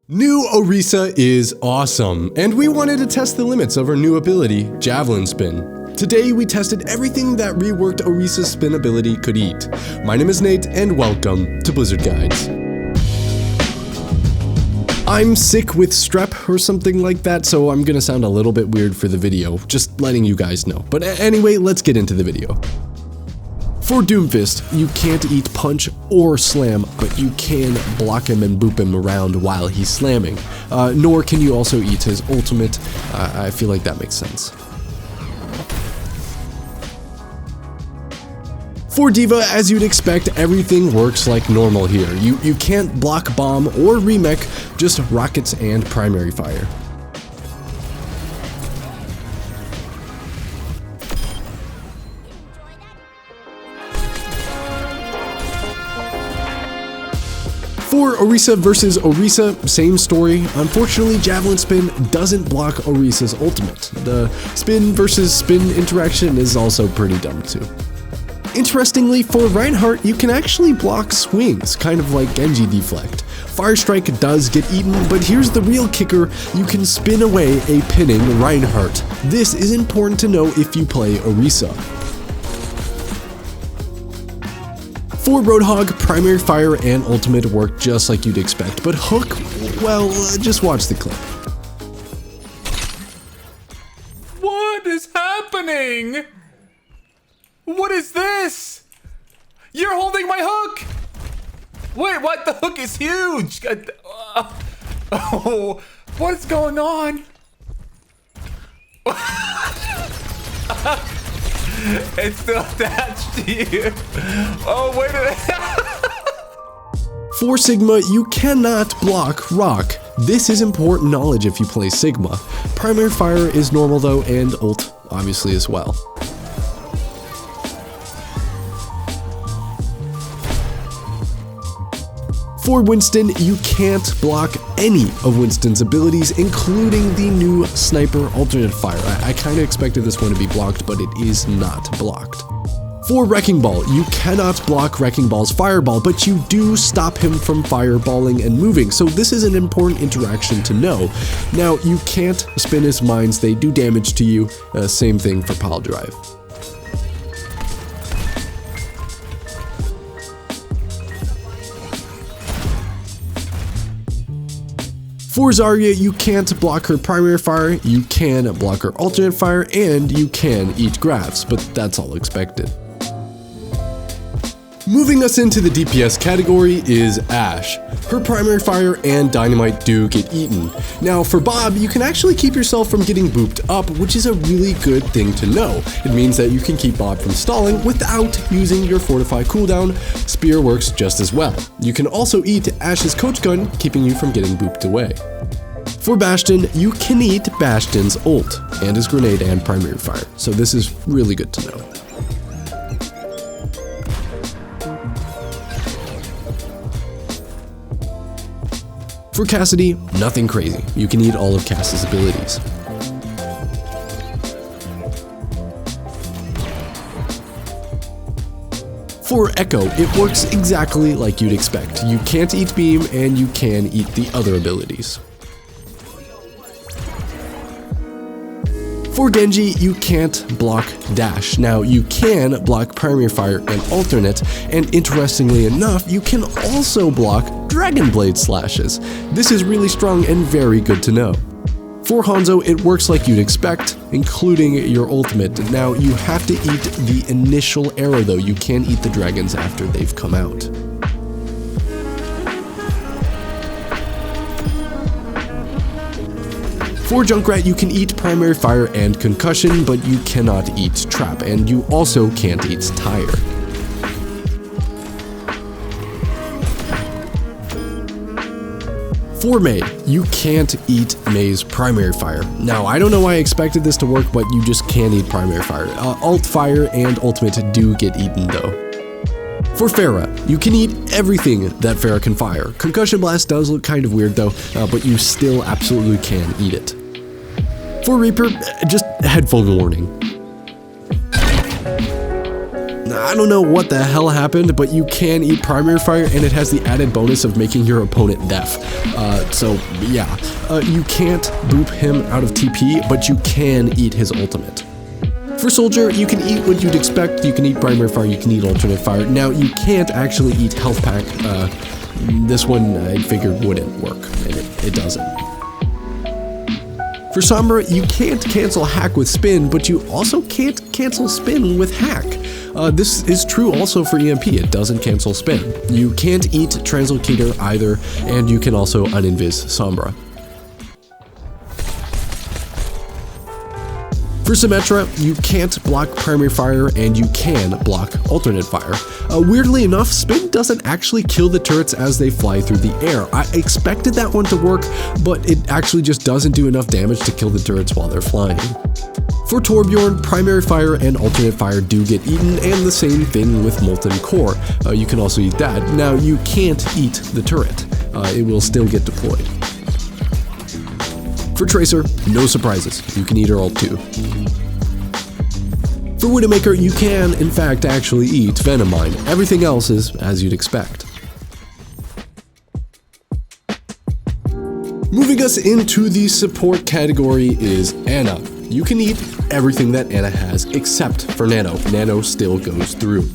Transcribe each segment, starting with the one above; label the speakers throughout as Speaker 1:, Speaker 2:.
Speaker 1: New Orisa is awesome, and we wanted to test the limits of her new ability, Javelin Spin. Today we tested everything that reworked Orisa's spin ability could eat. My name is Nate, and welcome to Blizzard Guides. I'm sick with strep or something like that, so I'm gonna sound a little bit weird for the video, just letting you guys know. But anyway, let's get into the video. For Doomfist, you can't eat punch or slam, but you can block him and boop him around while he's slamming. Nor can you also eat his ultimate. I feel like that makes sense. For D.Va, as you'd expect, everything works like normal here. You can't block bomb or remech, just rockets and primary fire. For Orisa versus Orisa, same story. Unfortunately, Javelin Spin doesn't block Orisa's ultimate. The spin versus spin interaction is also pretty dumb too. Interestingly, for Reinhardt, you can actually block swings, kind of like Genji deflect. Fire Strike does get eaten, but here's the real kicker, you can spin away a pinning Reinhardt. This is important to know if you play Orisa. For Roadhog, primary fire and ultimate work just like you'd expect, but hook, well, just watch the clip.
Speaker 2: What is happening? What is this? You're holding my hook! Wait, what? The hook is huge! Oh, what is going on? It's still attached to you. Oh, wait a minute.
Speaker 1: For Sigma, you cannot block rock. This is important knowledge if you play Sigma. Primary fire is normal though, and ult obviously as well. For Winston, you can't block any of Winston's abilities, including the new sniper alternate fire. I kinda expected this one to be blocked, but it is not blocked. For Wrecking Ball, you cannot block Wrecking Ball's fireball, but you do stop him from fireballing and moving, so this is an important interaction to know. Now, you can't spin his mines, they do damage to you, same thing for Pile Drive. For Zarya, you can't block her primary fire, you can block her alternate fire, and you can eat grabs, but that's all expected. Moving us into the DPS category is Ashe. Her primary fire and dynamite do get eaten. Now for Bob, you can actually keep yourself from getting booped up, which is a really good thing to know. It means that you can keep Bob from stalling without using your fortify cooldown. Spear works just as well. You can also eat Ashe's coach gun, keeping you from getting booped away. For Bastion, you can eat Bastion's ult and his grenade and primary fire, so this is really good to know. For Cassidy, nothing crazy. You can eat all of Cass's abilities. For Echo, it works exactly like you'd expect. You can't eat beam and you can eat the other abilities. For Genji, you can't block dash. Now, you can block primary fire and alternate, and interestingly enough, you can also block Dragon Blade slashes. This is really strong and very good to know. For Hanzo, it works like you'd expect, including your ultimate. Now, you have to eat the initial arrow though, you can eat the dragons after they've come out. For Junkrat, you can eat primary fire and concussion, but you cannot eat trap, and you also can't eat tire. For Mei, you can't eat Mei's primary fire. Now, I don't know why I expected this to work, but you just can't eat primary fire. Alt fire and ultimate do get eaten though. For Pharah, you can eat everything that Pharah can fire. Concussion Blast does look kind of weird though, but you still absolutely can eat it. For Reaper, just headphone warning. I don't know what the hell happened, but you can eat primary fire, and it has the added bonus of making your opponent deaf. So yeah, you can't boop him out of TP, but you can eat his ultimate. For Soldier, you can eat what you'd expect. You can eat primary fire, you can eat alternate fire. Now, you can't actually eat health pack. This one I figured wouldn't work, and it doesn't. For Sombra, you can't cancel hack with spin, but you also can't cancel spin with hack. This is true also for EMP, it doesn't cancel spin. You can't eat Translocator either, and you can also uninvis Sombra. For Symmetra, you can't block primary fire and you can block alternate fire. Weirdly enough, spin doesn't actually kill the turrets as they fly through the air. I expected that one to work, but it actually just doesn't do enough damage to kill the turrets while they're flying. For Torbjörn, primary fire and alternate fire do get eaten, and the same thing with Molten Core. You can also eat that. Now, you can't eat the turret. It will still get deployed. For Tracer, no surprises, you can eat her ult too. For Widowmaker, you can, in fact, actually eat Venom Mine. Everything else is as you'd expect. Moving us into the support category is Ana. You can eat everything that Ana has except for Nano. Nano still goes through.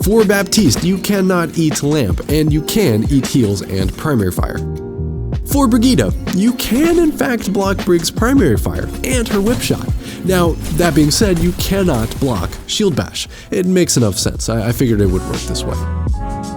Speaker 1: For Baptiste, you cannot eat Lamp, and you can eat heals and primary fire. For Brigitte, you can in fact block Brig's primary fire and her whip shot. Now, that being said, you cannot block Shield Bash. It makes enough sense, I figured it would work this way.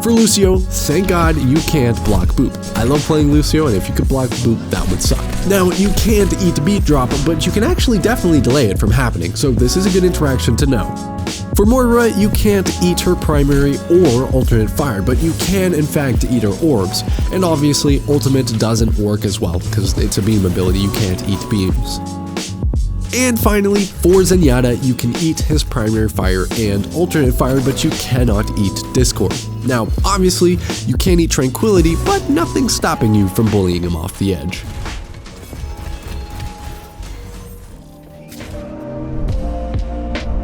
Speaker 1: For Lucio, thank God you can't block Boop. I love playing Lucio, and if you could block Boop, that would suck. Now, you can't eat Beat Drop, but you can actually definitely delay it from happening, so this is a good interaction to know. For Moira, you can't eat her primary or alternate fire, but you can in fact eat her orbs. And obviously, ultimate doesn't work as well, because it's a beam ability, you can't eat beams. And finally, for Zenyatta, you can eat his primary fire and alternate fire, but you cannot eat Discord. Now, obviously, you can eat Tranquility, but nothing's stopping you from bullying him off the edge.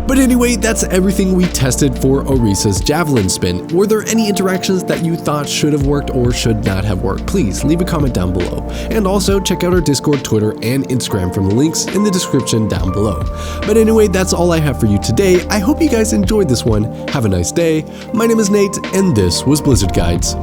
Speaker 1: But anyway, that's everything we tested for Orisa's javelin spin. Were there any interactions that you thought should have worked or should not have worked? Please leave a comment down below. And also check out our Discord, Twitter, and Instagram from the links in the description down below. But anyway, that's all I have for you today. I hope you guys enjoyed this one. Have a nice day. My name is Nate, and this was Blizzard Guides.